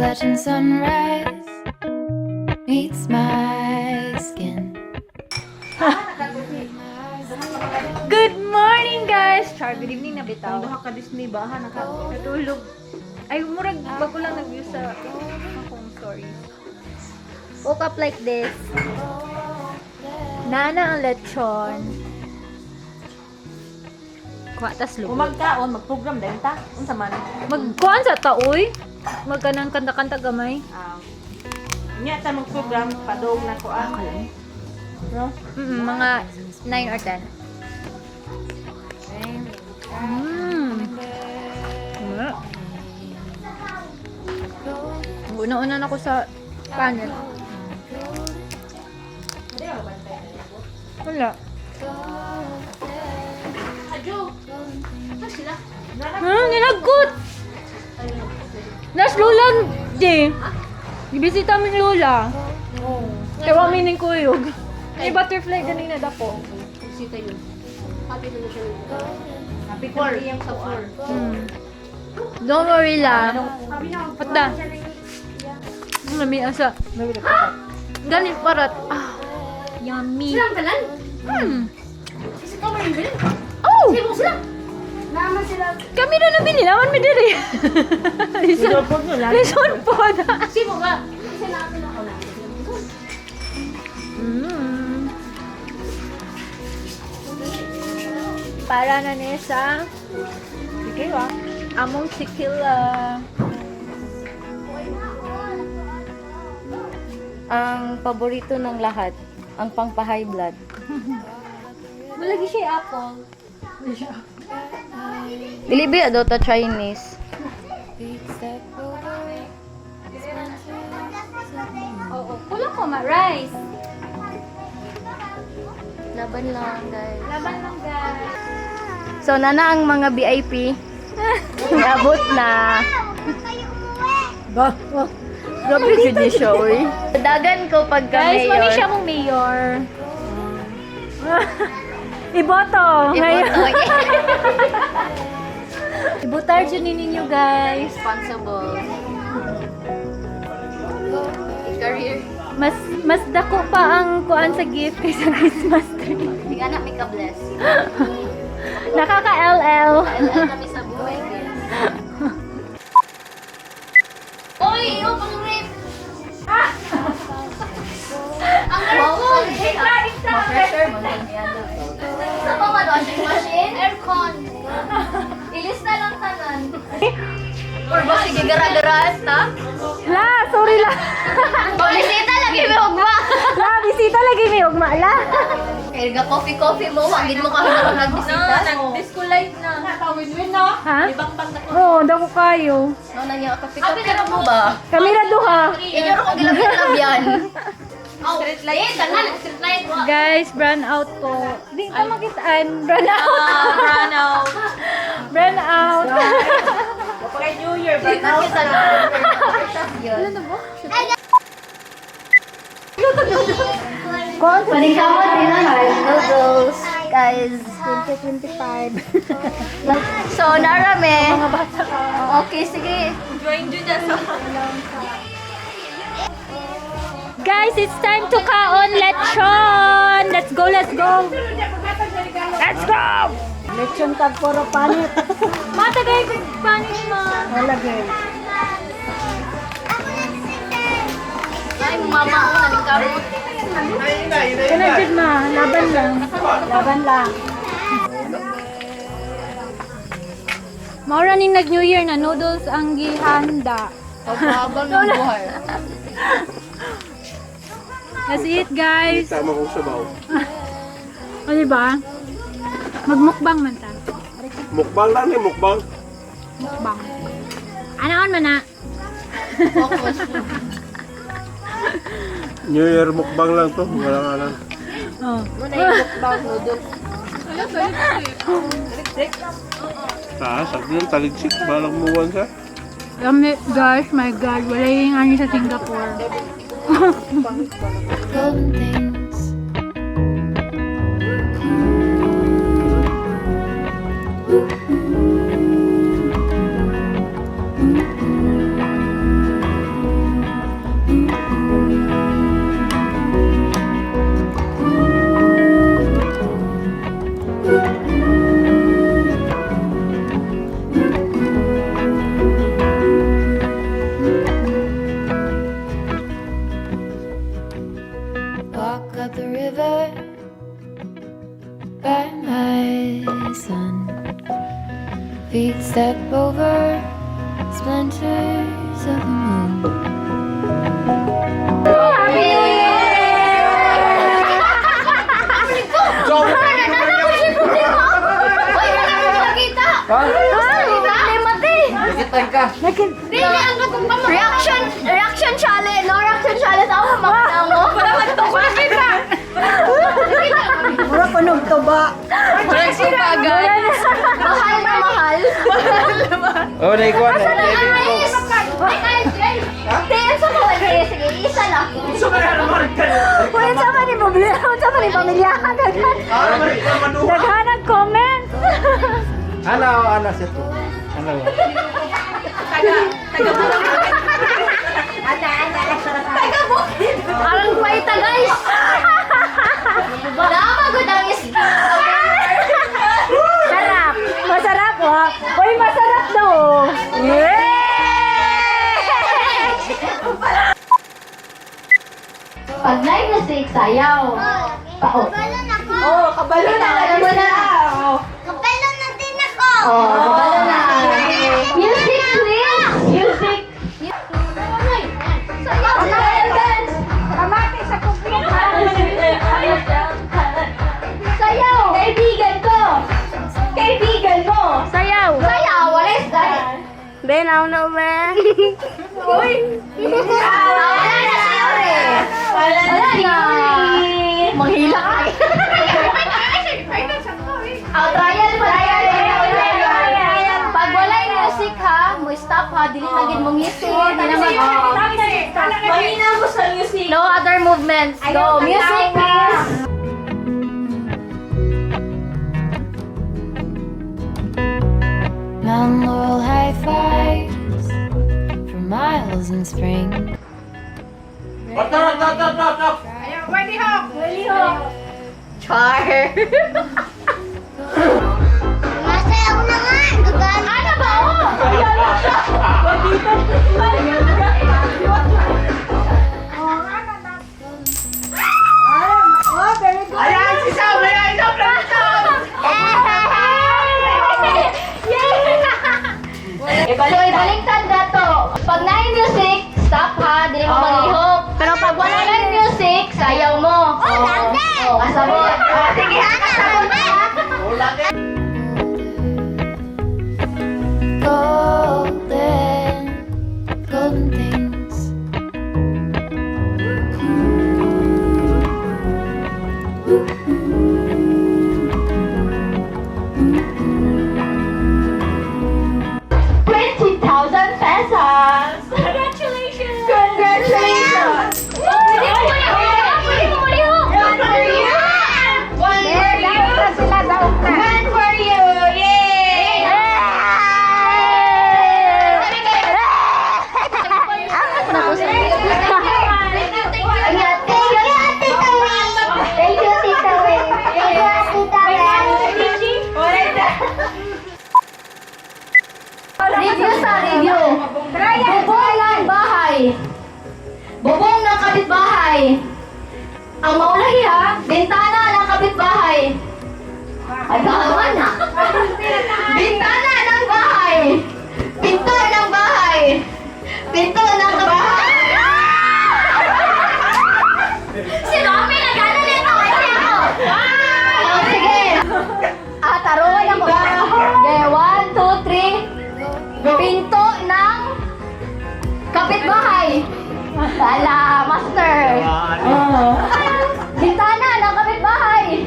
Appalachian sunrise meets my skin. Good morning, guys! Char, good evening na bitaw. Duha ka Disney ba? Natulog. Ay, murag bago lang nag-view sa home stories. Woke up like this. Nana ang lechon. Kuha tas Kung lubog. magkaon, mag-program dahil ta. Unsa man? Magkuhan sa taoy. Magkanang kanta-kanta gamay. Nya ta mag-program padong na ko No? Mga 9 or 10. Una-una na ako sa panel. Wala. Nilagot! Nas Lola di. Ibisita min Lola. Kaya mining kuyog. May butterfly ganina dapo. Sita yun. Happy na siya. Happy for iyang sa floor. Don't worry lang. Pata. Mami asa. Ganit parat. Ah, yummy. Silang talan? Isa ka man yung Oh! Sibong sila? Naman sila. Kami na nabili. Naman mi diri. Lison. Ipod nyo lang. Lison po na. Sibong ba? Isa natin ako lang. Para na niya sa sikila. Among sikila. Ang paborito ng lahat, ang pangpa-high blood. Malagi siya apple. Dili ba daw ta Chinese? Big step away. Oo. Kulang ko ma-rice. Laban lang, guys. Laban lang, guys. So, nana ang mga VIP. Nabot na. Grabe yun siya, uy. Dagan ko pagka Guys, mami mayor. siya mong mayor. Iboto. Ngayon. Ibotar dyan ninyo, guys. Responsible. Career. Mas dako pa ang kuan sa gift kaysa Christmas tree. Hindi nga na may ka-bless. Nakaka-LL. LL kami sa buhay, guys. Oy, iyo pang rip. Ang aircon. Ma-pressure mo lang yan. Sa pa washing machine, aircon. Ilis na lang tanan. Or ba sige gara-garaan ta? La, sorry la. Pabisita lagi may hugma. La, bisita lagi may ugma la. Kaya ga coffee mo, wagin mo kami na nagbisita. Disco light na. Nakawin-win no? Ha? Ibang pang Oo, dako kayo. No na niya coffee mo ba? Kami na duha. Inyo ro ko gilabyan yan. Oh, street light. Tanan, street light. Guys, brand out ko. Hindi ka makitaan. Brand out. Run out. Brand out. Kapag New Year, but Kita now. kita na. Yun. Panikamot din na noodles, guys. 2025. So, narame. Okay, sige. Join nyo na sa... Guys, it's time to kaon lechon. Let's go, let's go. Let's go. Lechon tag puro panit. Matagay ko panis mo. Malagay. Ay, mama ko na rin kamot. Kana jud ma, laban lang. Laban lang. Maura ning nag-New Year na noodles ang gihanda. Pagkabang ng buhay. That's it, guys. Tama ko sa baw. O, diba? Magmukbang man ta. Mukbang lang eh, mukbang. Mukbang. Anaon man na. New Year mukbang lang to. Wala nga lang. Oh. Muna yung mukbang noodles. Taas, sabi ng taligsik. Balang muwan siya. Gamit, guys. My God. Wala yung ani sa Singapore. Golden things. step over splinters of the moon. Happy New Year! Reaction challenge! No reaction challenge ako makita mo. Mura ko nung tuba. Mahal na mahal. Oh, naikuha na. Ayos! Tingin sa ko. Sige, isa lang. Uy, sa man ni pamilya. Sa man ni pamilya. Naghanag comment. Ano siya to? Ano? Arang paita, guys. Namagod ang skin. Sarap. Masarap, ha? Uy, masarap daw. Pag live na steak, sayaw. Pao. Oh, kabalo na. Alam mo na. Kapalo na din ako. Oh, kabalo na. Music, please. Music. Sayaw, sayaw, dance. Sayaw. Kaibigan ko. Kaibigan mo. Sayaw. Sayaw, walis, guys. Ben, ako na, Ben. Uy. Wala na sayaw eh. Wala na. Manghila ka. Trial pa. Pag wala yung music ha, mo stop ha, dili na gid mong music. Di naman. Mahina mo sa music. No other movements. Go, music please. Mount Laurel high fives for miles in spring. Char. Masaya ako na nga. Gagana. Ano ba oh? Oh, very good. Ayan, si Sam. Ayan, Sam. So, ibaliktad na to. Pag na yung music, stop ha, dili mo maglihok. Pero pag wala na yung music, sayaw mo. Oh, kasabot. Sige ha, kasabot ha. Golden, golden things. $20,000 Congratulations! Congratulations! Pwede mo malihok! Pwede mo malihok! One for you! One for you! One for you! Yay! Angat na po sa Thank you, Tita Wei. Thank you, Tita Wei. Review sa review. Bubong ng bahay. Bubong ng kapitbahay. Ang maulahi ha, bintana ng kapitbahay. Ay, kawan na. Bintana ng bahay. Pinto ng bahay. Pinto ng bahay. Si Mami, nagana nito. Oh, sige. Taruan ako. Okay, 1, 2, 3. Pinto ng kapitbahay. Wala, master. Bintana ng kapitbahay.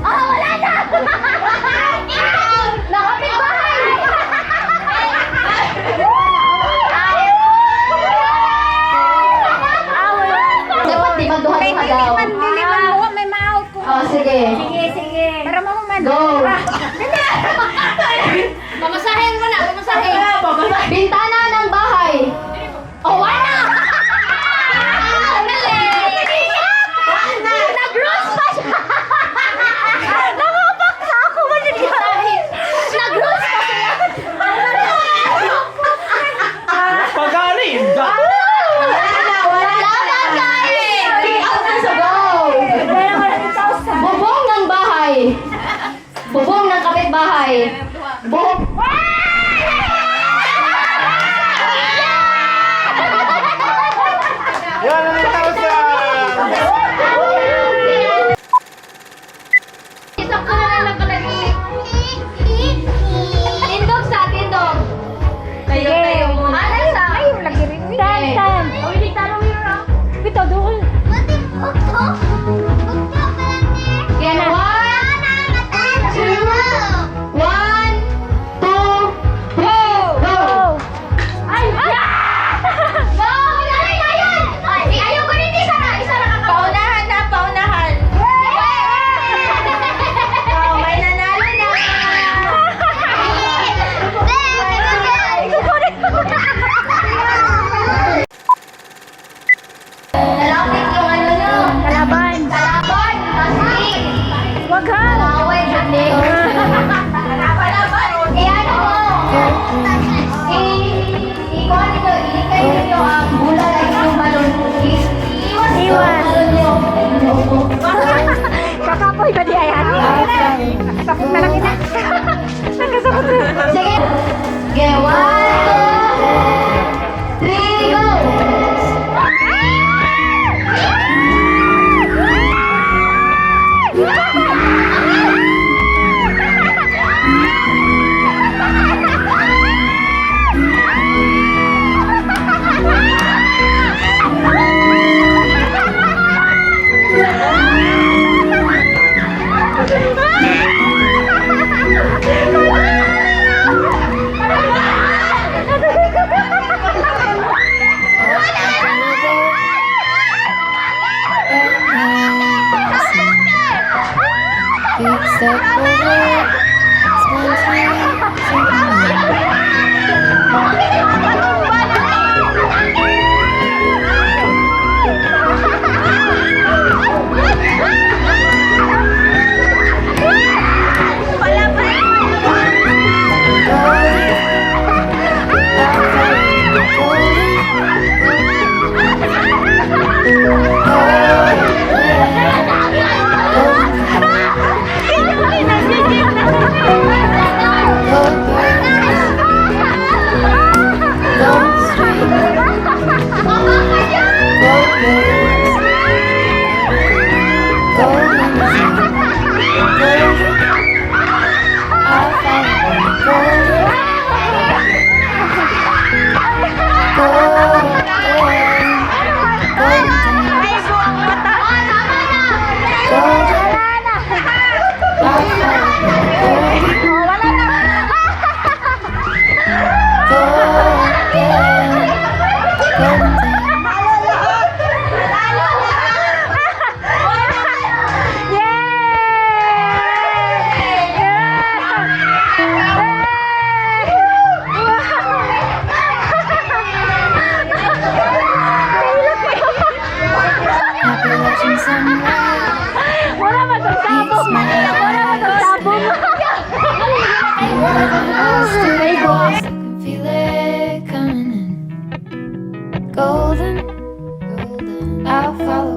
Wala na! Ng kapitbahay. Dapat di magduha-duha daw. May maot ko. Oh, sige. Sige. Para mo man. Go! Mamasahin mo na, mamasahin. Bintana ng bahay. Oh, wala! Nag-rose pa siya! Nakapak na ako ba niya? Nag-rose pa siya! Pagaling! Laban, guys! Go! Bubong ng bitaw doon. Yan na. 1, 2, 3, go! Ay! Go! Dali na yan! Ayaw ko nito isa na kakapag. Paunahan na, paunahan. Oh, may nanalo na. Nalapit yung ano nyo. Kalaban. Kalaban, masking. Wag ka. Away, Judy. Kalaban, eh ano mo? Ikuha nito, ilikay ninyo ang bulay ay inyong balon. Iwan nyo ang balon nyo. Kakapoy ba di ayan? Tapos na lang ina. Nagkasabot na. Sige. Okay, 1, 2, 3, go! Big step forward, Wala man itong sabong. Wala man itong sabong. feel it coming in. Golden, I'll follow